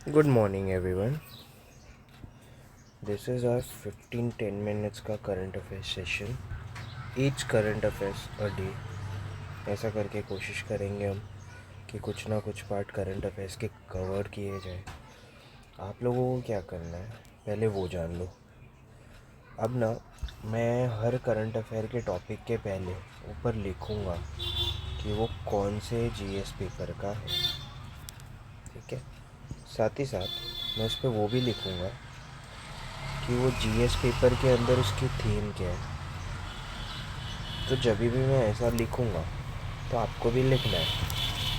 Good morning everyone. This is our 15-10 minutes का current affairs session. Each current affairs a day. ऐसा करके कोशिश करेंगे हम कि कुछ ना कुछ पार्ट करंट अफेयर्स के कवर किए जाए. आप लोगों को क्या करना है पहले वो जान लो. अब ना मैं हर करंट अफेयर के टॉपिक के पहले ऊपर लिखूँगा कि वो कौन से जीएस पेपर का है. ठीक है. साथ ही साथ मैं उस पर वो भी लिखूँगा कि वो जीएस पेपर के अंदर उसकी थीम क्या है. तो जब भी मैं ऐसा लिखूँगा तो आपको भी लिखना है.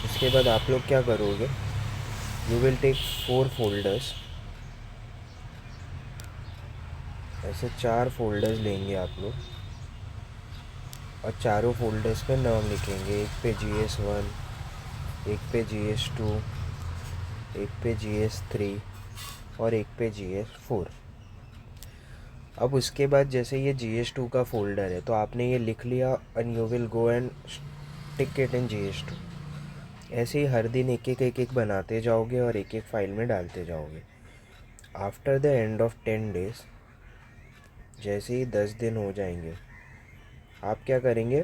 इसके बाद आप लोग क्या करोगे, यू विल टेक 4 फोल्डर्स. ऐसे 4 फोल्डर्स लेंगे आप लोग और चारों फोल्डर्स पे नाम लिखेंगे. एक पे GS1, एक पे GS2, एक पे GS3 और एक पे GS4. अब उसके बाद जैसे ये GS2 का फोल्डर है तो आपने ये लिख लिया and you will go and tick it in GS2. ऐसे ही हर दिन एक एक बनाते जाओगे और एक एक फाइल में डालते जाओगे. After the end of 10 days, जैसे ही 10 दिन हो जाएंगे, आप क्या करेंगे,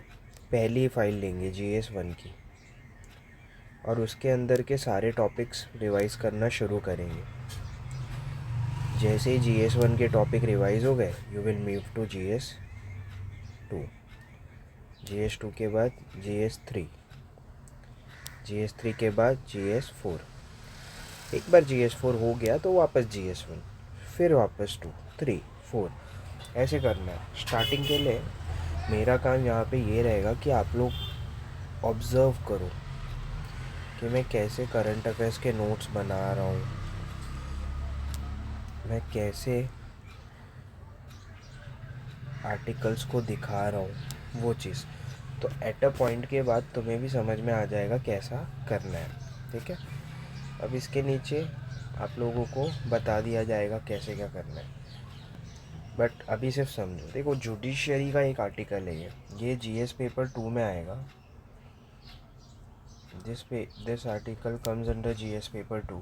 पहली फाइल लेंगे GS1 की और उसके अंदर के सारे टॉपिक्स रिवाइज करना शुरू करेंगे. जैसे ही GS1 के टॉपिक रिवाइज हो गए, you will move to GS2. GS2 के बाद GS3, GS3 के बाद GS4. एक बार GS4 हो गया तो वापस GS1, फिर वापस 2, 3, 4. ऐसे करना है. स्टार्टिंग के लिए मेरा काम यहाँ पे ये रहेगा कि आप लोग ऑब्ज़र्व करो कि मैं कैसे करंट अफेयर्स के नोट्स बना रहा हूँ, मैं कैसे आर्टिकल्स को दिखा रहा हूँ, वो चीज़. तो एट अ पॉइंट के बाद तुम्हें भी समझ में आ जाएगा कैसा करना है. ठीक है. अब इसके नीचे आप लोगों को बता दिया जाएगा कैसे क्या करना है. बट अभी सिर्फ समझो. देखो, जुडिशरी का एक आर्टिकल है ये जीएस पेपर 2 में आएगा. This article comes under GS paper 2.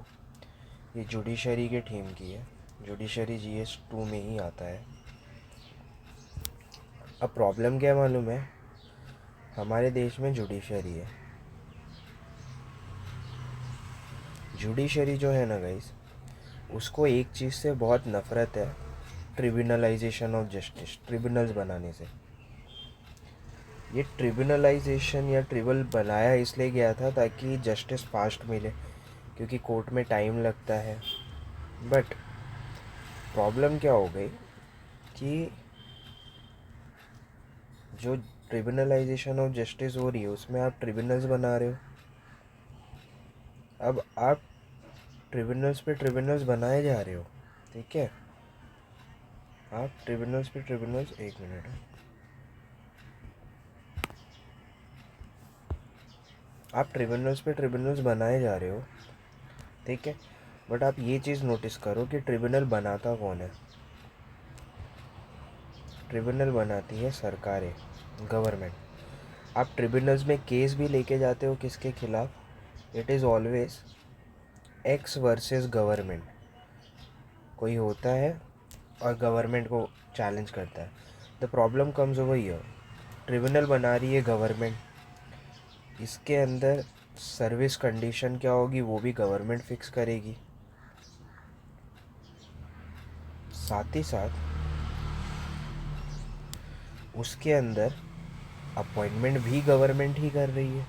ये जुडिशरी के थीम की है. जुडिशरी GS2 में ही आता है. अब प्रॉब्लम क्या है मालूम है, हमारे देश में जुडिशरी है. जुडिशरी जो है ना गाइस, उसको एक चीज़ से बहुत नफ़रत है, ट्रिब्यूनलाइजेशन ऑफ जस्टिस. ट्रिब्यूनल्स बनाने से. ये ट्रिब्यूनलाइजेशन या ट्रिब्यूनल बनाया इसलिए गया था ताकि जस्टिस फास्ट मिले, क्योंकि कोर्ट में टाइम लगता है. बट प्रॉब्लम क्या हो गई कि जो ट्रिब्यूनलाइजेशन ऑफ जस्टिस हो रही है उसमें आप ट्रिब्यूनल्स बना रहे हो. अब आप ट्रिब्यूनल्स पे ट्रिब्यूनल्स बनाए जा रहे हो. ठीक है. आप ट्रिब्यूनल्स पे ट्रिब्यूनल्स, एक मिनट है, आप ट्रिब्यूनल्स पे ट्रिब्यूनल्स बनाए जा रहे हो. ठीक है. बट आप ये चीज़ नोटिस करो कि ट्रिब्यूनल बनाता कौन है. ट्रिब्यूनल बनाती है सरकारें, गवर्नमेंट. आप ट्रिब्यूनल्स में केस भी लेके जाते हो किसके खिलाफ, it is always x versus government. कोई होता है और गवर्नमेंट को चैलेंज करता है. The problem comes over here. Tribunal बना रही है गवर्नमेंट. इसके अंदर सर्विस कंडीशन क्या होगी वो भी गवर्नमेंट फिक्स करेगी. साथ ही साथ उसके अंदर अपॉइंटमेंट भी गवर्नमेंट ही कर रही है.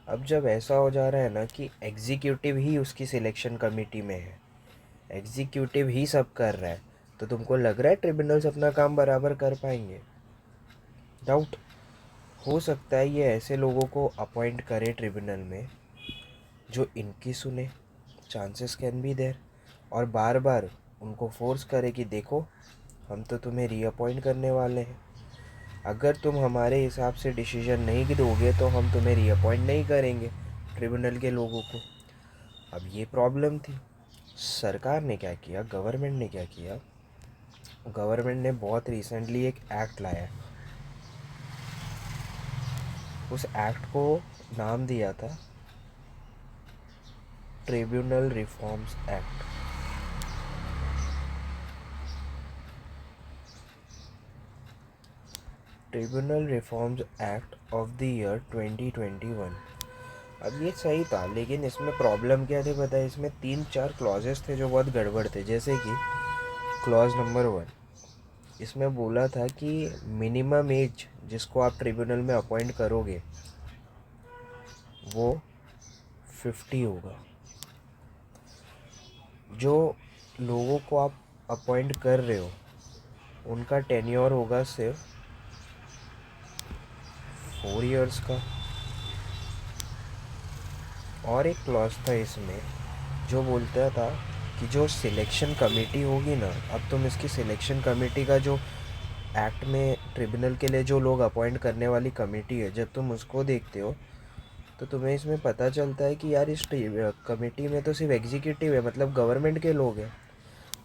अब जब ऐसा हो जा रहा है ना कि एग्जीक्यूटिव ही उसकी सिलेक्शन कमेटी में है, एग्जीक्यूटिव ही सब कर रहा है, तो तुमको लग रहा है ट्रिब्यूनल्स अपना काम बराबर कर पाएंगे? डाउट. हो सकता है ये ऐसे लोगों को अपॉइंट करे ट्रिब्यूनल में जो इनकी सुने, चांसेस कैन बी देयर, और बार बार उनको फोर्स करे कि देखो हम तो तुम्हें रीअपॉइंट करने वाले हैं, अगर तुम हमारे हिसाब से डिसीजन नहीं दोगे तो हम तुम्हें रीअपॉइंट नहीं करेंगे ट्रिब्यूनल के लोगों को. अब ये प्रॉब्लम थी. सरकार ने क्या किया, गवर्नमेंट ने क्या किया, गवर्नमेंट ने बहुत रिसेंटली एक एक्ट लाया है. उस एक्ट को नाम दिया था tribunal reforms act. Tribunal reforms act of the year 2021। अब ये सही था, लेकिन इसमें प्रॉब्लम क्या थी पता है? इसमें 3-4 क्लॉजेस थे जो बहुत गड़बड़ थे। जैसे कि क्लॉज नंबर 1, इसमें बोला था कि मिनिमम एज जिसको आप ट्रिब्यूनल में अपॉइंट करोगे वो 50 होगा। जो लोगों को आप अपॉइंट कर रहे हो उनका टेन्योर होगा सिर्फ 4 इयर्स का। और एक क्लॉज था इसमें जो बोलता था कि जो सिलेक्शन कमेटी होगी ना, अब तुम इसकी सिलेक्शन कमेटी का जो एक्ट में ट्रिब्यूनल के लिए जो लोग अपॉइंट करने वाली कमेटी है, जब तुम उसको देखते हो तो तुम्हें इसमें पता चलता है कि यार इस कमेटी में तो सिर्फ एग्जीक्यूटिव है, मतलब गवर्नमेंट के लोग हैं।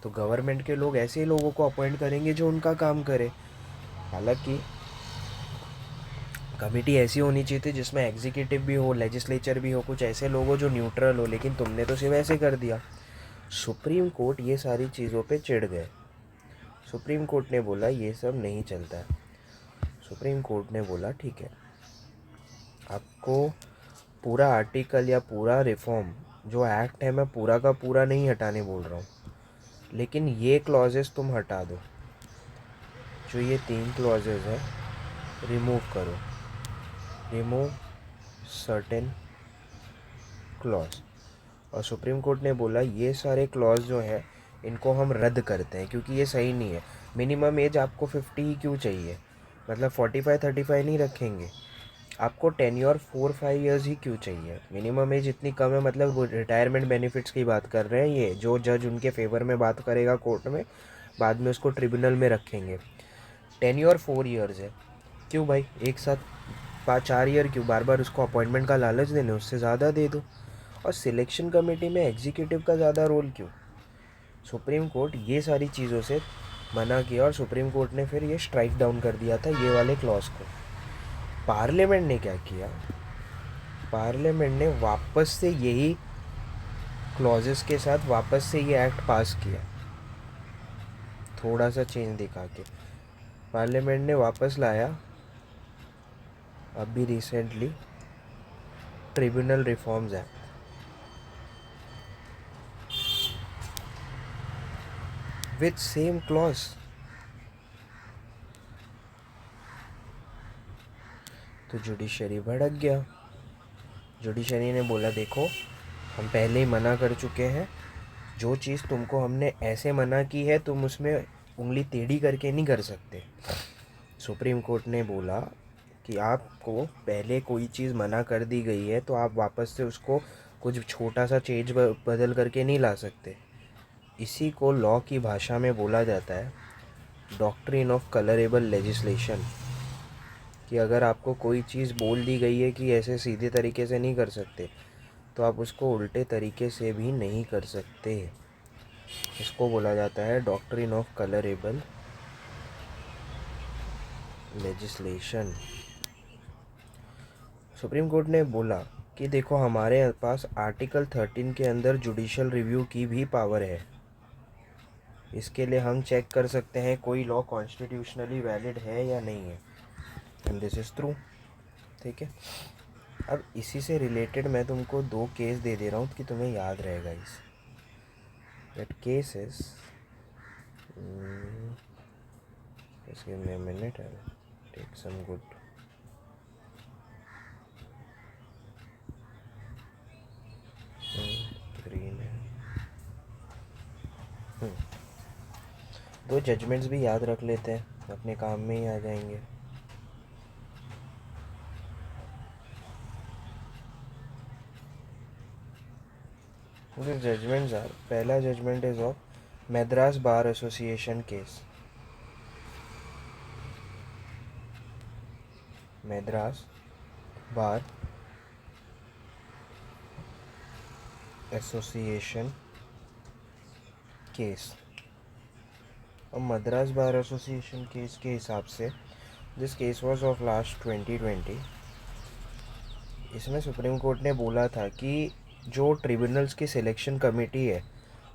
तो गवर्नमेंट के लोग ऐसे लोगों को अपॉइंट करेंगे जो उनका काम करे। हालांकि कमेटी ऐसी होनी चाहिए थी जिसमें एग्जीक्यूटिव भी हो, लेजिस्लेचर भी हो, कुछ ऐसे लोग हो जो न्यूट्रल हो, लेकिन तुमने तो सिर्फ ऐसे कर दिया। सुप्रीम कोर्ट ये सारी चीज़ों पे चिढ़ गए। सुप्रीम कोर्ट ने बोला ये सब नहीं चलता है। सुप्रीम कोर्ट ने बोला ठीक है, आपको पूरा आर्टिकल या पूरा रिफॉर्म जो एक्ट है मैं पूरा का पूरा नहीं हटाने बोल रहा हूँ, लेकिन ये क्लॉजेस तुम हटा दो। जो ये 3 क्लॉजेस है रिमूव करो, रिमूव सर्टेन क्लॉज। और सुप्रीम कोर्ट ने बोला ये सारे क्लॉज जो है इनको हम रद्द करते हैं क्योंकि ये सही नहीं है। मिनिमम एज आपको 50 ही क्यों चाहिए? मतलब 45-35 नहीं रखेंगे, आपको टेन्योर 4-5 ईयर्स ही क्यों चाहिए? मिनिमम एज इतनी कम है, मतलब रिटायरमेंट बेनिफिट्स की बात कर रहे हैं। ये जो जज उनके फेवर में बात करेगा कोर्ट में, बाद में उसको ट्रिब्यूनल में रखेंगे। टेन्योर 4 ईयर्स है, क्यों भाई एक साथ 5-4 ईयर क्यों? बार बार उसको अपॉइंटमेंट का लालच देने, उससे ज़्यादा दे दो। और सिलेक्शन कमेटी में एग्जीक्यूटिव का ज़्यादा रोल क्यों? सुप्रीम कोर्ट ये सारी चीज़ों से मना किया और सुप्रीम कोर्ट ने फिर ये स्ट्राइक डाउन कर दिया था ये वाले क्लॉज को। पार्लियामेंट ने क्या किया? पार्लियामेंट ने वापस से यही क्लॉजेस के साथ वापस से ये एक्ट पास किया, थोड़ा सा चेंज दिखा के पार्लियामेंट ने वापस लाया अभी recently tribunal reforms act with same clause. तो जुडिशरी भड़क गया। जुडिशरी ने बोला देखो हम पहले ही मना कर चुके हैं, जो चीज़ तुमको हमने ऐसे मना की है तुम उसमें उंगली टेढ़ी करके नहीं कर सकते। सुप्रीम कोर्ट ने बोला कि आपको पहले कोई चीज़ मना कर दी गई है तो आप वापस से उसको कुछ छोटा सा चेंज बदल करके नहीं ला सकते। इसी को लॉ की भाषा में बोला जाता है डॉक्ट्रिन ऑफ कलरेबल लेजिस्लेशन, कि अगर आपको कोई चीज़ बोल दी गई है कि ऐसे सीधे तरीके से नहीं कर सकते तो आप उसको उल्टे तरीके से भी नहीं कर सकते। इसको बोला जाता है doctrine of colourable legislation. Supreme court ने बोला कि देखो हमारे पास आर्टिकल 13 के अंदर जुडिशल रिव्यू की भी पावर है, इसके लिए हम चेक कर सकते हैं कोई लॉ कॉन्स्टिट्यूशनली वैलिड है या नहीं है, एंड दिस इज़ ट्रू। ठीक है, अब इसी से रिलेटेड मैं तुमको 2 केस दे दे रहा हूँ कि तुम्हें याद रहेगा। इस that case is just give me a minute, I'll take some good green है। 2 जजमेंट्स भी याद रख लेते हैं, अपने काम में ही आ जाएंगे। The judgments are, पहला judgment is of Madras bar association case. Madras bar association case. और मद्रास बार एसोसिएशन केस के हिसाब से this case was of last 2020। इसमें सुप्रीम कोर्ट ने बोला था कि जो ट्रिब्यूनल्स की सिलेक्शन कमेटी है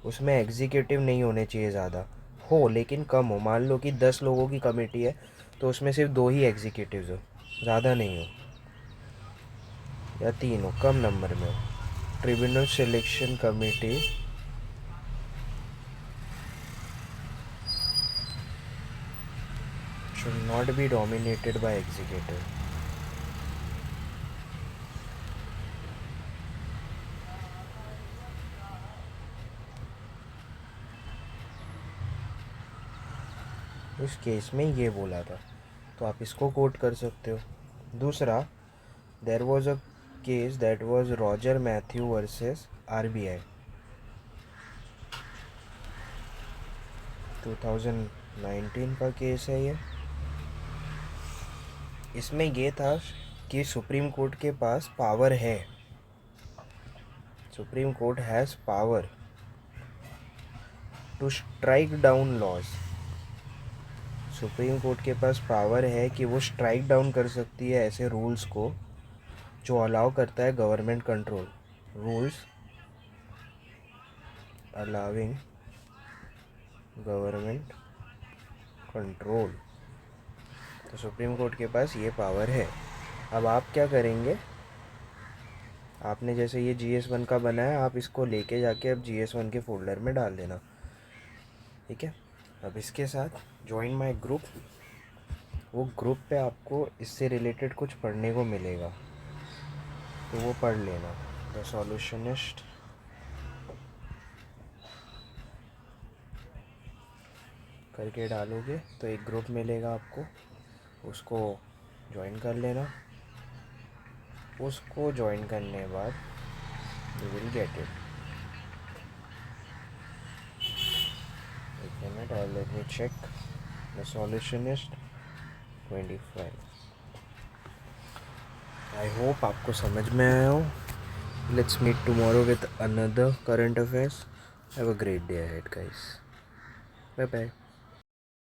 उसमें एग्जीक्यूटिव नहीं होने चाहिए, ज़्यादा हो लेकिन कम हो। मान लो कि 10 लोगों की कमेटी है तो उसमें सिर्फ 2 ही एग्जीक्यूटिव्स हो, ज़्यादा नहीं हो, या 3 हो, कम नंबर में हो। Tribunal selection committee should not be dominated by executive। इस केस में ये बोला था, तो आप इसको कोट कर सकते हो। दूसरा, there was a case that was Roger Mathew versus RBI, 2019 का केस है ये। इसमें ये था कि सुप्रीम कोर्ट के पास पावर है, supreme court has power to strike down laws. Supreme court के पास पावर है कि वो स्ट्राइक डाउन कर सकती है ऐसे रूल्स को जो अलाउ करता है government control, rules allowing government control. तो सुप्रीम कोर्ट के पास ये पावर है। अब आप क्या करेंगे, आपने जैसे ये GS1 का बनाया, आप इसको लेके जाके अब GS1 के फोल्डर में डाल देना, ठीक है। अब इसके साथ ज्वाइन माय ग्रुप, वो ग्रुप पे आपको इससे रिलेटेड कुछ पढ़ने को मिलेगा तो वो पढ़ लेना। द सॉल्यूशनिस्ट करके डालोगे तो एक ग्रुप मिलेगा आपको, उसको ज्वाइन कर लेना। उसको ज्वाइन करने के बाद यू विल गेट इट। एक minute, let me check. The solutionist 25। I hope आपको समझ में आया हो। Let's meet tomorrow with another current affairs. Have a great day ahead guys. Bye bye.